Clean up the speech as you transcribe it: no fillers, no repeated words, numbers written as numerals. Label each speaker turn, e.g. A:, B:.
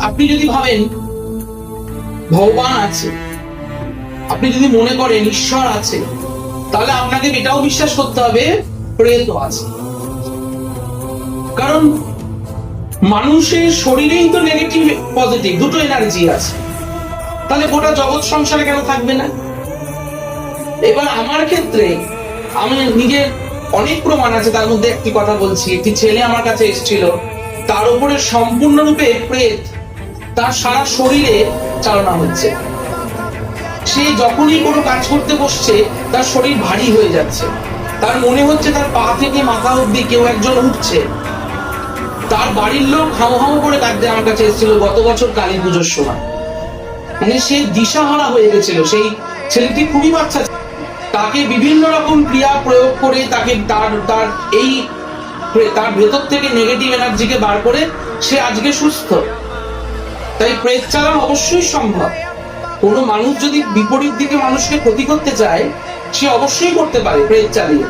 A: আপনি যদি ভাবেন ভগবান আছে, আপনি যদি মনে করেন ঈশ্বর আছে, তাহলে আপনাকে এটাও বিশ্বাস করতে হবে প্রেত আছে। কারণ মানুষের শরীরেই তো নেগেটিভ পজিটিভ দুটো এনার্জি আছে, তাহলে গোটা জগৎ সংসারে কেন থাকবে না? এবার আমার ক্ষেত্রে আমি নিজের অনেক প্রমাণ আছে, তার মধ্যে একটি কথা বলছি। একটি ছেলে আমার কাছে এসেছিল, তার উপরে সম্পূর্ণরূপে প্রেত তার সারা শরীরে চালনা হচ্ছে। সে যখনই কোনো কাজ করতে বসছে তার শরীর ভারী হয়ে যাচ্ছে, তার মনে হচ্ছে তার পা থেকে মাথা অব্দি কেউ একজন উঠছে। তার বাড়ির লোক হাউ হাউ করে কাঁদতে আমার কাছে এসেছিল গত বছর কালী পুজোর সময়। মানে সে দিশাহারা হয়ে গেছিল। সেই ছেলেটি খুবই বাচ্চা, তাকে বিভিন্ন রকম ক্রিয়া প্রয়োগ করে তাকে তার এই তার ভেতর থেকে নেগেটিভ এনার্জিকে বার করে সে আজকে সুস্থ। তাই প্রেত চালানো অবশ্যই সম্ভব। কোনো মানুষ যদি বিপরীত দিকে মানুষকে ক্ষতি করতে চায়, সে অবশ্যই করতে পারে প্রেত চালিয়ে।